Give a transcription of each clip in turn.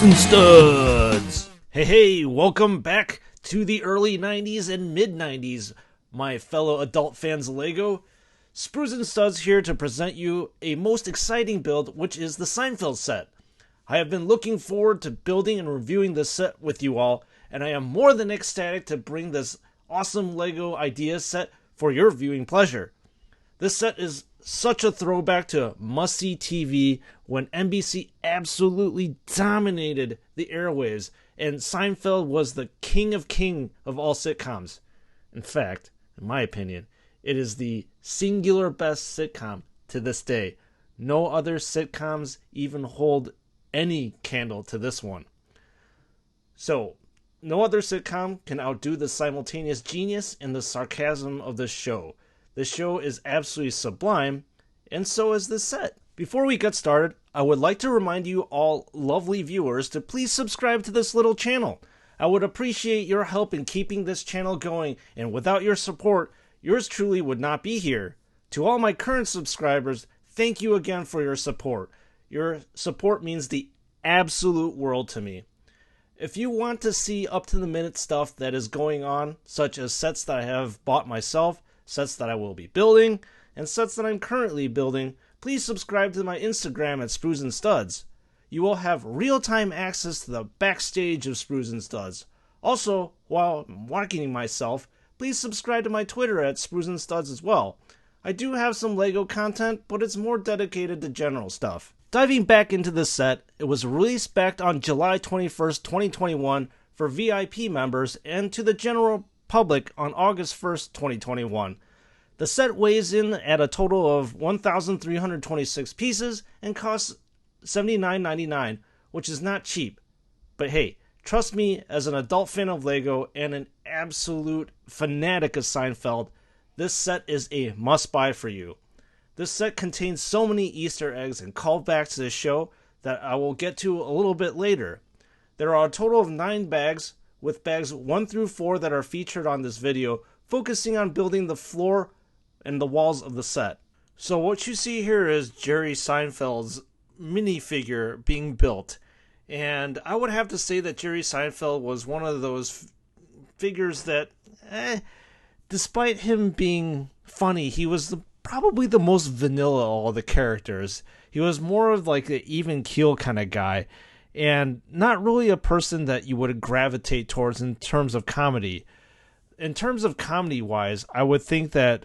and Studs! Hey, welcome back to the early 90s and mid-90s, my fellow adult fans of LEGO. Sprues and Studs here to present you a most exciting build, which is the Seinfeld set. I have been looking forward to building and reviewing this set with you all, and I am more than ecstatic to bring this awesome LEGO idea set for your viewing pleasure. This set is such a throwback to must-see TV when NBC absolutely dominated the airwaves, and Seinfeld was the king of all sitcoms. In fact, in my opinion, it is the singular best sitcom to this day. No other sitcoms even hold any candle to this one. So, no other sitcom can outdo the simultaneous genius and the sarcasm of this show. The show is absolutely sublime, and so is this set. Before we get started, I would like to remind you all lovely viewers to please subscribe to this little channel. I would appreciate your help in keeping this channel going, and without your support, yours truly would not be here. To all my current subscribers, thank you again for your support. Your support means the absolute world to me. If you want to see up-to-the-minute stuff that is going on, such as sets that I have bought myself, sets that I will be building, and sets that I'm currently building, please subscribe to my Instagram at Sprues and Studs. You will have real-time access to the backstage of Sprues and Studs. Also, while marketing myself, please subscribe to my Twitter at Sprues and Studs as well. I do have some LEGO content, but it's more dedicated to general stuff. Diving back into this set, it was released back on July 21st, 2021 for VIP members and to the general public on August 1st, 2021. The set weighs in at a total of 1,326 pieces and costs $79.99, which is not cheap. But hey, trust me, as an adult fan of LEGO and an absolute fanatic of Seinfeld, this set is a must-buy for you. This set contains so many Easter eggs and callbacks to the show that I will get to a little bit later. There are a total of 9 bags, with bags 1 through 4 that are featured on this video, focusing on building the floor and the walls of the set. So what you see here is Jerry Seinfeld's minifigure being built. And I would have to say that Jerry Seinfeld was one of those figures that, despite him being funny, he was probably the most vanilla of all the characters. He was more of like an even keel kind of guy, and not really a person that you would gravitate towards in terms of comedy. In terms of comedy-wise, I would think that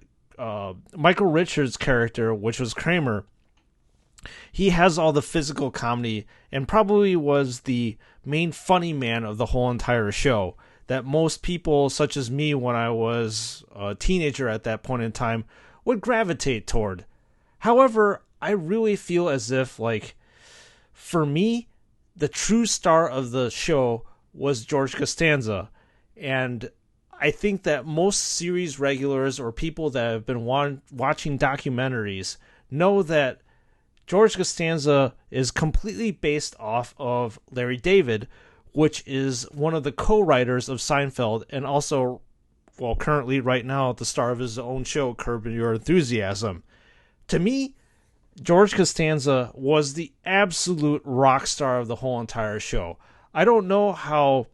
Michael Richards' character, which was Kramer, he has all the physical comedy and probably was the main funny man of the whole entire show that most people, such as me when I was a teenager at that point in time, would gravitate toward. However, I really feel as if, like, for me, the true star of the show was George Costanza, and I think that most series regulars or people that have been watching documentaries know that George Costanza is completely based off of Larry David, which is one of the co-writers of Seinfeld and also, well, currently right now the star of his own show, Curb Your Enthusiasm. To me, George Costanza was the absolute rock star of the whole entire show. I don't know how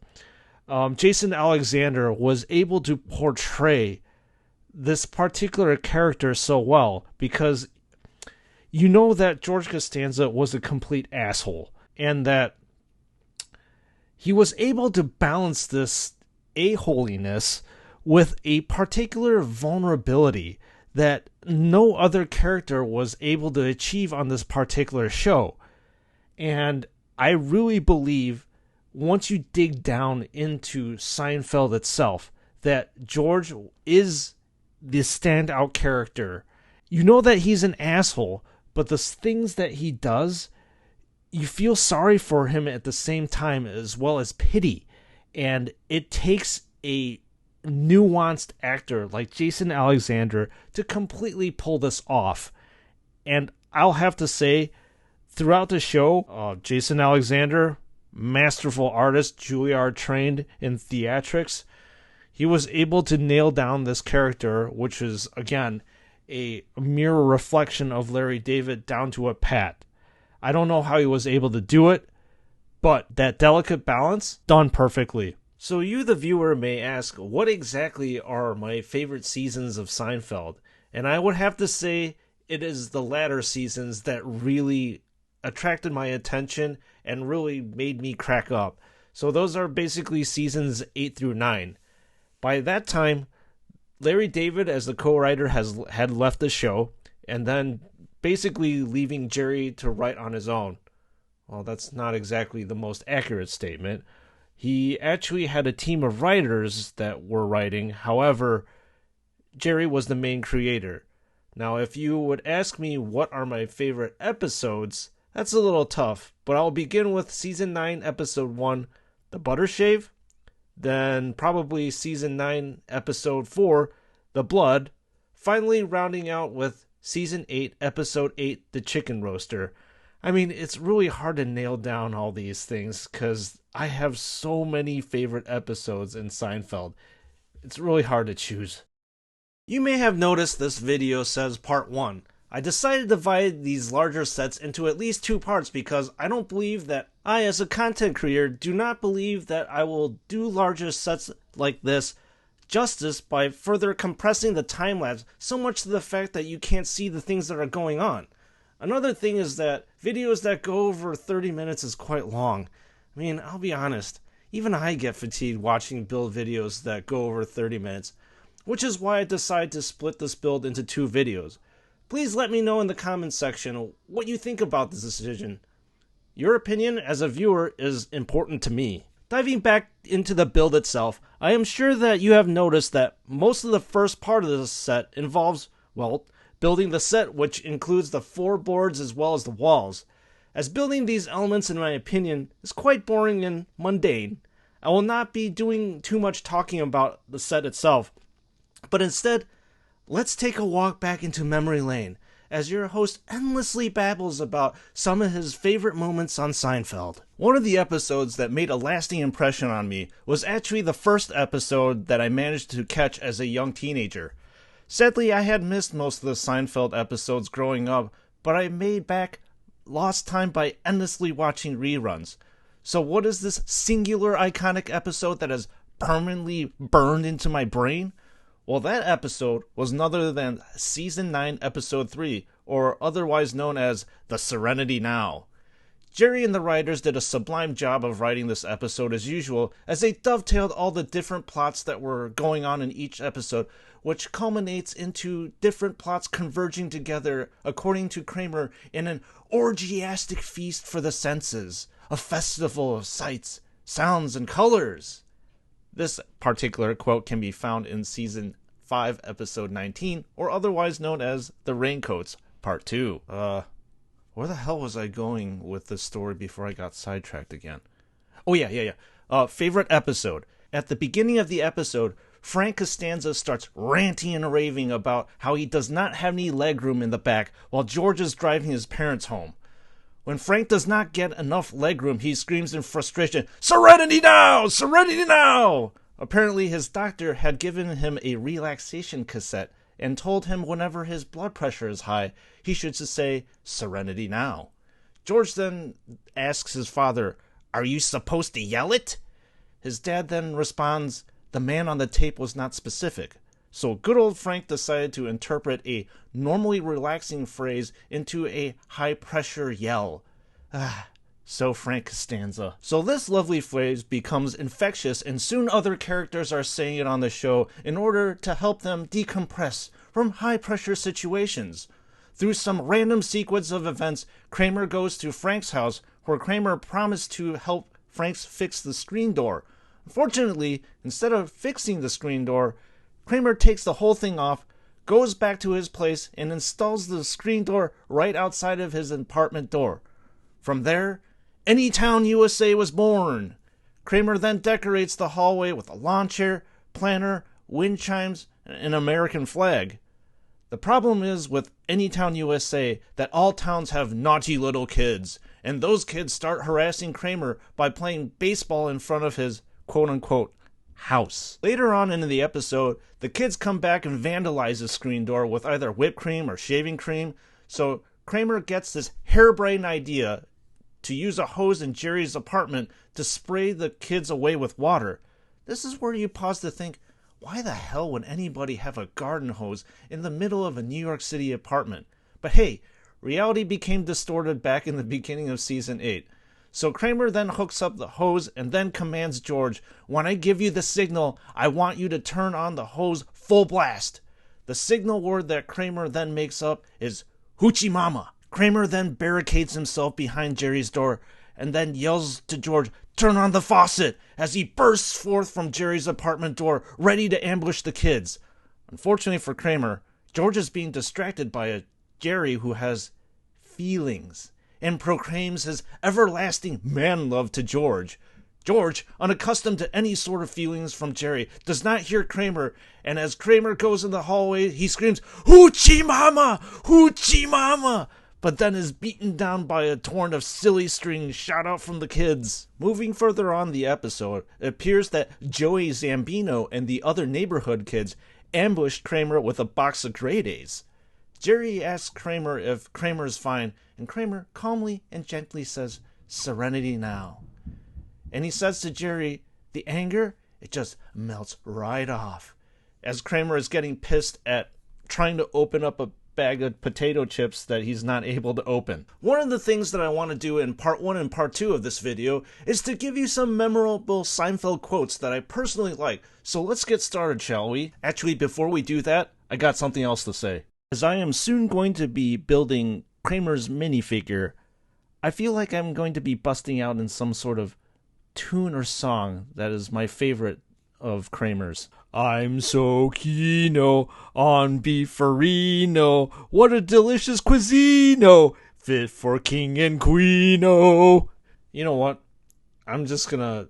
Jason Alexander was able to portray this particular character so well, because you know that George Costanza was a complete asshole, and that he was able to balance this a-holiness with a particular vulnerability that no other character was able to achieve on this particular show. And I really believe, once you dig down into Seinfeld itself, that George is the standout character. You know that he's an asshole, but the things that he does, you feel sorry for him at the same time, as well as pity. And it takes a nuanced actor like Jason Alexander to completely pull this off. And I'll have to say, throughout the show, Jason Alexander, masterful artist, Juilliard trained in theatrics, he was able to nail down this character, which is, again, a mirror reflection of Larry David down to a pat. I don't know how he was able to do it, but that delicate balance done perfectly. So you, the viewer, may ask, what exactly are my favorite seasons of Seinfeld? And I would have to say it is the latter seasons that really attracted my attention and really made me crack up. So those are basically seasons 8 through 9. By that time, Larry David as the co-writer had left the show, and then basically leaving Jerry to write on his own. Well, that's not exactly the most accurate statement. He actually had a team of writers that were writing. However, Jerry was the main creator. Now, if you would ask me what are my favorite episodes, that's a little tough, but I'll begin with Season 9, Episode 1, The Butter Shave, then probably Season 9, Episode 4, The Blood, finally rounding out with Season 8, Episode 8, The Chicken Roaster. I mean, it's really hard to nail down all these things because I have so many favorite episodes in Seinfeld. It's really hard to choose. You may have noticed this video says Part 1. I decided to divide these larger sets into at least 2 parts because I don't believe that I, as a content creator, do not believe that I will do larger sets like this justice by further compressing the time lapse so much to the fact that you can't see the things that are going on. Another thing is that videos that go over 30 minutes is quite long. I mean, I'll be honest, even I get fatigued watching build videos that go over 30 minutes, which is why I decided to split this build into 2 videos. Please let me know in the comments section what you think about this decision. Your opinion as a viewer is important to me. Diving back into the build itself, I am sure that you have noticed that most of the first part of this set involves, well, building the set, which includes the floorboards as well as the walls. As building these elements, in my opinion, is quite boring and mundane, I will not be doing too much talking about the set itself, but instead, let's take a walk back into memory lane, as your host endlessly babbles about some of his favorite moments on Seinfeld. One of the episodes that made a lasting impression on me was actually the first episode that I managed to catch as a young teenager. Sadly, I had missed most of the Seinfeld episodes growing up, but I made back lost time by endlessly watching reruns. So what is this singular iconic episode that has permanently burned into my brain? Well, that episode was none other than Season 9, Episode 3, or otherwise known as The Serenity Now. Jerry and the writers did a sublime job of writing this episode as usual, as they dovetailed all the different plots that were going on in each episode, which culminates into different plots converging together, according to Kramer, in an orgiastic feast for the senses, a festival of sights, sounds, and colors. This particular quote can be found in Season 5, Episode 19, or otherwise known as The Raincoats, Part 2. Where the hell was I going with this story before I got sidetracked again? Oh, yeah. Favorite episode. At the beginning of the episode, Frank Costanza starts ranting and raving about how he does not have any legroom in the back while George is driving his parents home. When Frank does not get enough legroom, he screams in frustration, "Serenity now! Serenity now!" Apparently, his doctor had given him a relaxation cassette and told him whenever his blood pressure is high, he should just say, "Serenity now." George then asks his father, "Are you supposed to yell it?" His dad then responds, "The man on the tape was not specific." So good old Frank decided to interpret a normally relaxing phrase into a high-pressure yell. So Frank Costanza. So this lovely phrase becomes infectious, and soon other characters are saying it on the show in order to help them decompress from high-pressure situations. Through some random sequence of events, Kramer goes to Frank's house, where Kramer promised to help Frank fix the screen door. Unfortunately, instead of fixing the screen door, Kramer takes the whole thing off, goes back to his place, and installs the screen door right outside of his apartment door. From there, Anytown, USA was born. Kramer then decorates the hallway with a lawn chair, planter, wind chimes, and an American flag. The problem is with Anytown, USA, that all towns have naughty little kids, and those kids start harassing Kramer by playing baseball in front of his quote-unquote house. Later on in the episode, the kids come back and vandalize the screen door with either whipped cream or shaving cream, so Kramer gets this harebrained idea to use a hose in Jerry's apartment to spray the kids away with water. This is where you pause to think, why the hell would anybody have a garden hose in the middle of a New York City apartment? But hey, reality became distorted back in the beginning of season 8. So Kramer then hooks up the hose and then commands George, when I give you the signal, I want you to turn on the hose full blast. The signal word that Kramer then makes up is Hoochie Mama. Kramer then barricades himself behind Jerry's door and then yells to George, turn on the faucet, as he bursts forth from Jerry's apartment door, ready to ambush the kids. Unfortunately for Kramer, George is being distracted by a Jerry who has feelings and proclaims his everlasting man love to George. George, unaccustomed to any sort of feelings from Jerry, does not hear Kramer, and as Kramer goes in the hallway, he screams, Hoochie Mama! Hoochie Mama! But then is beaten down by a torrent of silly strings shot out from the kids. Moving further on the episode, it appears that Joey Zambino and the other neighborhood kids ambushed Kramer with a box of grade A's. Jerry asks Kramer if Kramer's fine, and Kramer calmly and gently says, serenity now. And he says to Jerry, the anger, it just melts right off. As Kramer is getting pissed at trying to open up a bag of potato chips that he's not able to open. One of the things that I want to do in part 1 and part 2 of this video is to give you some memorable Seinfeld quotes that I personally like. So let's get started, shall we? Actually, before we do that, I got something else to say. As I am soon going to be building Kramer's minifigure, I feel like I'm going to be busting out in some sort of tune or song that is my favorite of Kramer's. I'm so keen-o on beefarino, what a delicious cuisine-o, fit for king and queen-o. You know what? I'm just gonna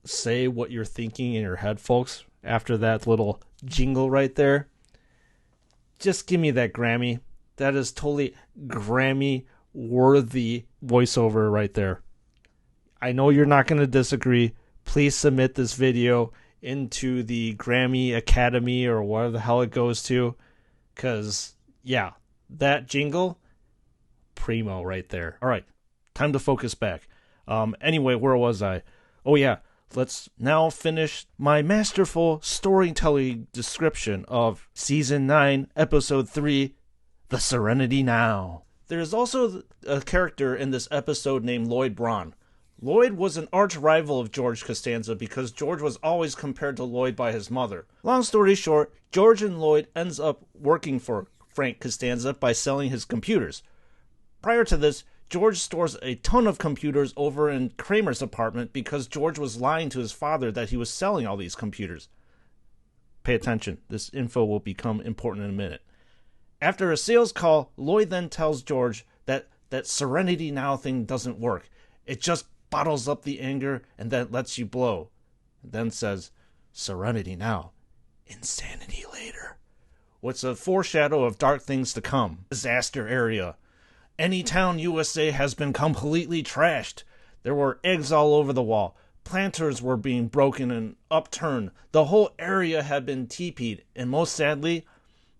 say what you're thinking in your head, folks, after that little jingle right there. Just give me that Grammy. That is totally Grammy-worthy voiceover right there. I know you're not going to disagree. Please submit this video into the Grammy Academy or whatever the hell it goes to. Because, yeah, that jingle, primo right there. All right, time to focus back. Anyway, where was I? Oh, yeah. Let's now finish my masterful storytelling description of Season 9, Episode 3, The Serenity Now. There is also a character in this episode named Lloyd Braun. Lloyd was an arch rival of George Costanza because George was always compared to Lloyd by his mother. Long story short, George and Lloyd ends up working for Frank Costanza by selling his computers. Prior to this, George stores a ton of computers over in Kramer's apartment because George was lying to his father that he was selling all these computers. Pay attention, this info will become important in a minute. After a sales call, Lloyd then tells George that Serenity Now thing doesn't work. It just bottles up the anger and then lets you blow. And then says, Serenity Now, insanity later. What's a foreshadow of dark things to come. Disaster area. Anytown, USA has been completely trashed. There were eggs all over the wall. Planters were being broken and upturned. The whole area had been teepeed. And most sadly,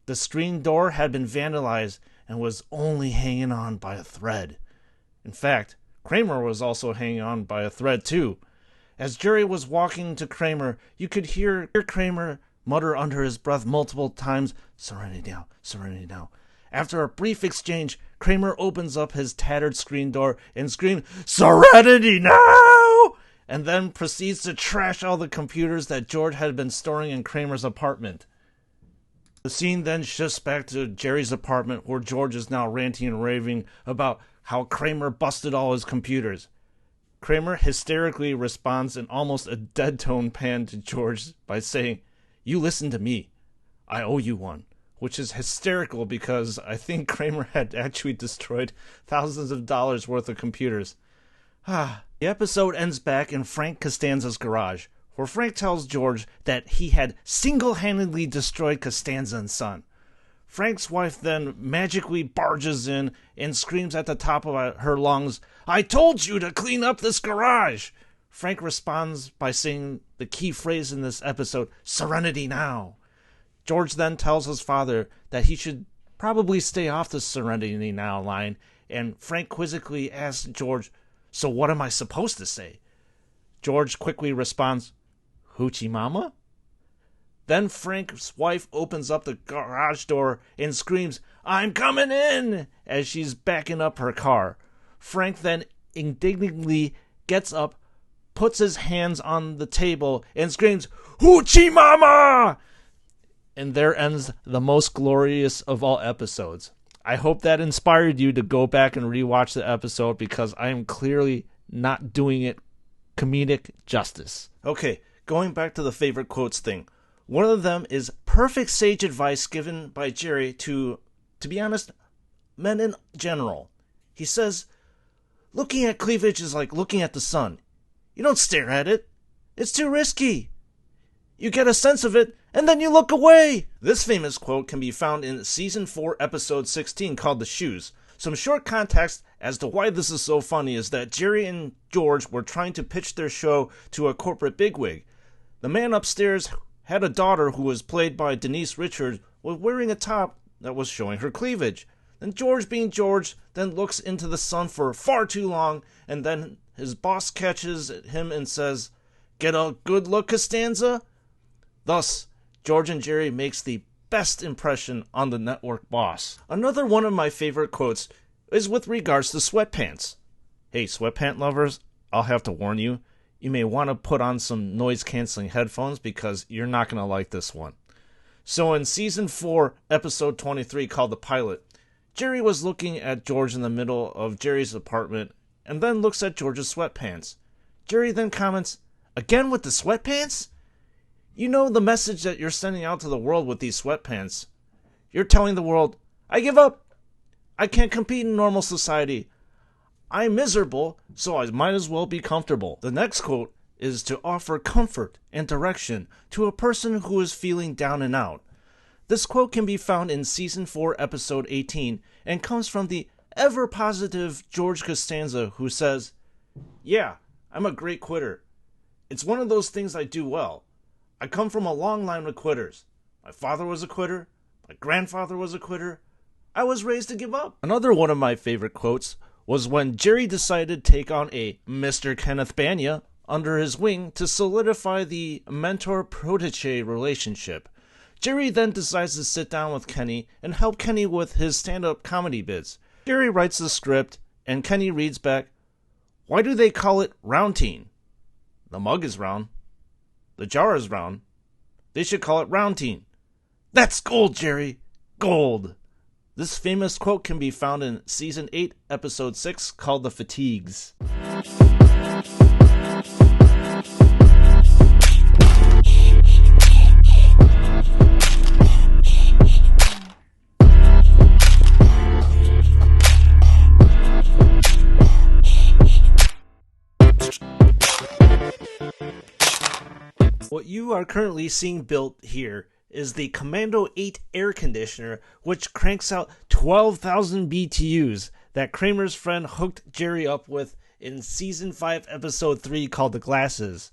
the screen door had been vandalized and was only hanging on by a thread. In fact, Kramer was also hanging on by a thread too. As Jerry was walking to Kramer, you could hear Kramer mutter under his breath multiple times, Serenity now, Serenity now. After a brief exchange, Kramer opens up his tattered screen door and screams, Serenity now! And then proceeds to trash all the computers that George had been storing in Kramer's apartment. The scene then shifts back to Jerry's apartment where George is now ranting and raving about how Kramer busted all his computers. Kramer hysterically responds in almost a dead tone pan to George by saying, You listen to me. I owe you one. Which is hysterical because I think Kramer had actually destroyed thousands of dollars worth of computers. The episode ends back in Frank Costanza's garage, where Frank tells George that he had single-handedly destroyed Costanza and Son. Frank's wife then magically barges in and screams at the top of her lungs, I told you to clean up this garage! Frank responds by saying the key phrase in this episode, Serenity now. George then tells his father that he should probably stay off the Serenity Now line, and Frank quizzically asks George, So what am I supposed to say? George quickly responds, Hoochie Mama? Then Frank's wife opens up the garage door and screams, I'm coming in, as she's backing up her car. Frank then indignantly gets up, puts his hands on the table, and screams, Hoochie Mama! And there ends the most glorious of all episodes. I hope that inspired you to go back and rewatch the episode, because I am clearly not doing it comedic justice. Okay, going back to the favorite quotes thing. One of them is perfect sage advice given by Jerry to be honest, men in general. He says, looking at cleavage is like looking at the sun. You don't stare at it. It's too risky. You get a sense of it, and then you look away. This famous quote can be found in Season 4, Episode 16, called The Shoes. Some short context as to why this is so funny is that Jerry and George were trying to pitch their show to a corporate bigwig. The man upstairs had a daughter who was played by Denise Richards, was wearing a top that was showing her cleavage. Then George, being George, then looks into the sun for far too long, and then his boss catches him and says, Get a good look, Costanza? Thus, George and Jerry makes the best impression on the network boss. Another one of my favorite quotes is with regards to sweatpants. Hey, sweatpant lovers, I'll have to warn you, you may want to put on some noise-canceling headphones because you're not going to like this one. So in Season 4, Episode 23, called The Pilot, Jerry was looking at George in the middle of Jerry's apartment and then looks at George's sweatpants. Jerry then comments, Again with the sweatpants? You know the message that you're sending out to the world with these sweatpants. You're telling the world, I give up. I can't compete in normal society. I'm miserable, so I might as well be comfortable. The next quote is to offer comfort and direction to a person who is feeling down and out. This quote can be found in Season 4, Episode 18, and comes from the ever-positive George Costanza, who says, Yeah, I'm a great quitter. It's one of those things I do well. I come from a long line of quitters. My father was a quitter. My grandfather was a quitter. I was raised to give up. Another one of my favorite quotes was when Jerry decided to take on a Mr. Kenneth Banya under his wing to solidify the mentor-protege relationship. Jerry then decides to sit down with Kenny and help Kenny with his stand-up comedy bits. Jerry writes the script, and Kenny reads back, Why do they call it roundtine? The mug is round. The jar is round. They should call it roundtine. That's gold, Jerry. Gold. This famous quote can be found in Season 8, Episode 6, called The Fatigues. What you are currently seeing built here is the Commando 8 air conditioner, which cranks out 12,000 BTUs that Kramer's friend hooked Jerry up with in Season 5, Episode 3, called The Glasses.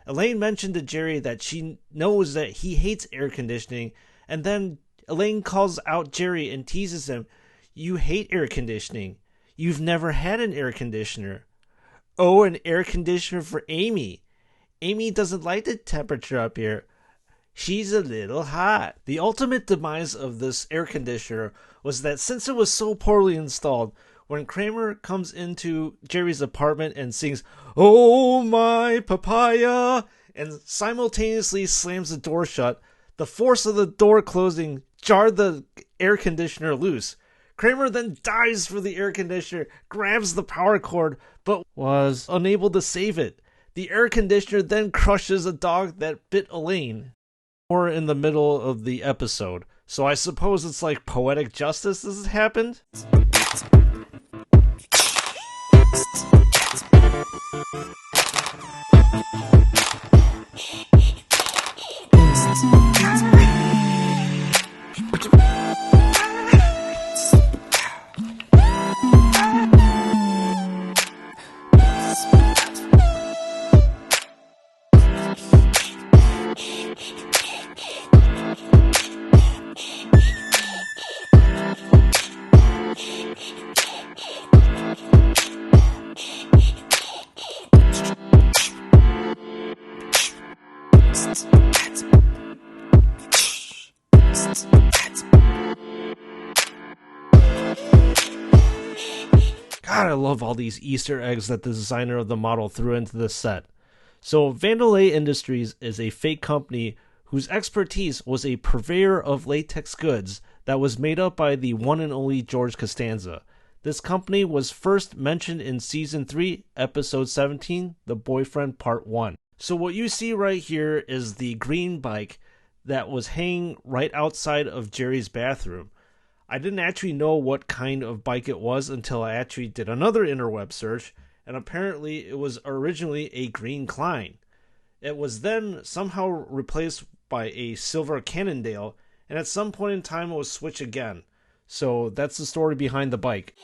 Elaine mentioned to Jerry that she knows that he hates air conditioning, and then Elaine calls out Jerry and teases him, You hate air conditioning. You've never had an air conditioner. Oh, an air conditioner for Amy. Amy doesn't like the temperature up here. She's a little hot. The ultimate demise of this air conditioner was that since it was so poorly installed, when Kramer comes into Jerry's apartment and sings, Oh my papaya, and simultaneously slams the door shut, the force of the door closing jarred the air conditioner loose. Kramer then dives for the air conditioner, grabs the power cord, but was unable to save it. The air conditioner then crushes a dog that bit Elaine. Or in the middle of the episode. So I suppose it's like poetic justice this has happened? God, I love all these Easter eggs that the designer of the model threw into the set. So, Vandelay Industries is a fake company whose expertise was a purveyor of latex goods that was made up by the one and only George Costanza. This company was first mentioned in Season 3, Episode 17, The Boyfriend Part 1. So what you see right here is the green bike that was hanging right outside of Jerry's bathroom. I didn't actually know what kind of bike it was until I actually did another interweb search, and apparently it was originally a green Klein. It was then somehow replaced by a silver Cannondale, and at some point in time it was switched again. So that's the story behind the bike.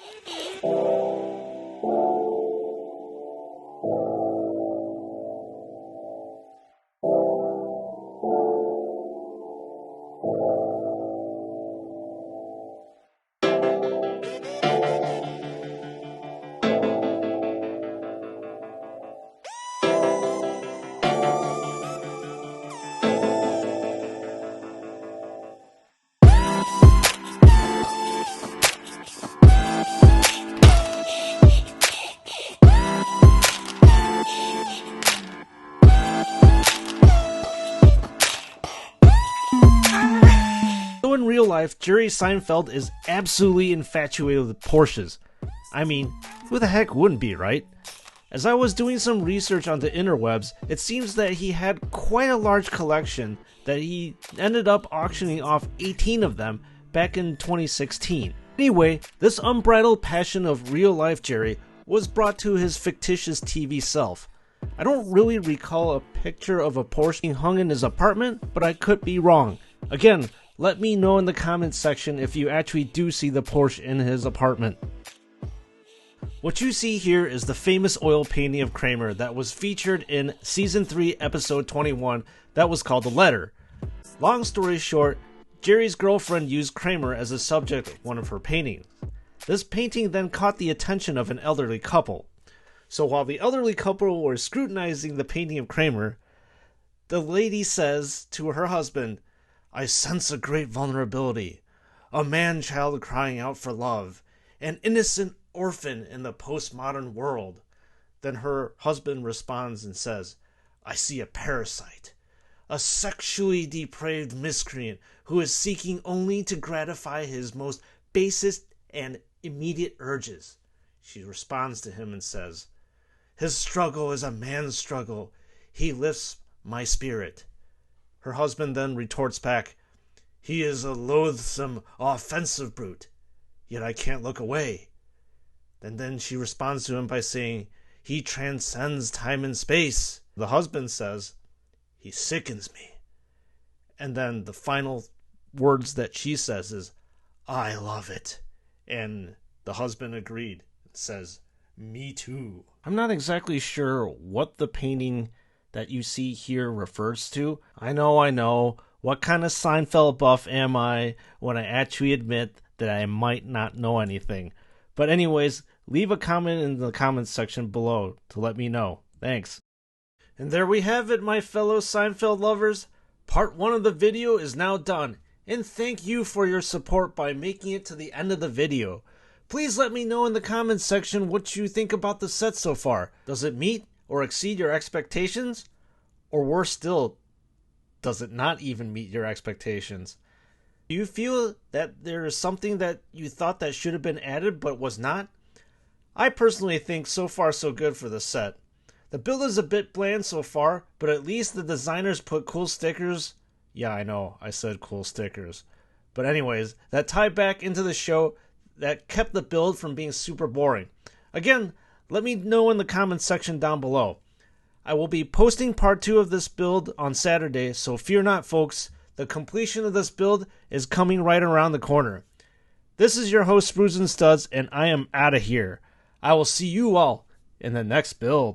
In real life, Jerry Seinfeld is absolutely infatuated with Porsches. I mean, who the heck wouldn't be, right? As I was doing some research on the interwebs, it seems that he had quite a large collection that he ended up auctioning off 18 of them back in 2016. Anyway, this unbridled passion of real-life Jerry was brought to his fictitious TV self. I don't really recall a picture of a Porsche being hung in his apartment, but I could be wrong. Again, let me know in the comments section if you actually do see the Porsche in his apartment. What you see here is the famous oil painting of Kramer that was featured in Season 3, Episode 21 that was called The Letter. Long story short, Jerry's girlfriend used Kramer as a subject of one of her paintings. This painting then caught the attention of an elderly couple. So while the elderly couple were scrutinizing the painting of Kramer, the lady says to her husband, "I sense a great vulnerability, a man-child crying out for love, an innocent orphan in the postmodern world." Then her husband responds and says, "I see a parasite, a sexually depraved miscreant who is seeking only to gratify his most basest and immediate urges." She responds to him and says, "His struggle is a man's struggle. He lifts my spirit." Her husband then retorts back, "He is a loathsome, offensive brute, yet I can't look away." And then she responds to him by saying, "He transcends time and space." The husband says, "He sickens me." And then the final words that she says is, "I love it." And the husband agreed and says, "Me too." I'm not exactly sure what the painting that you see here refers to. I know. What kind of Seinfeld buff am I when I actually admit that I might not know anything? But anyways, leave a comment in the comments section below to let me know. Thanks. And there we have it, my fellow Seinfeld lovers. Part 1 of the video is now done. And thank you for your support by making it to the end of the video. Please let me know in the comments section what you think about the set so far. Does it meet or exceed your expectations? Or worse still, does it not even meet your expectations? Do you feel that there is something that you thought that should have been added but was not? I personally think so far so good for the set. The build is a bit bland so far, but at least the designers put cool stickers. Yeah, I know, I said cool stickers. But anyways, that tie back into the show that kept the build from being super boring. Again, let me know in the comments section down below. I will be posting part 2 of this build on Saturday, so fear not, folks. The completion of this build is coming right around the corner. This is your host, Sprues and Studs, and I am out of here. I will see you all in the next build.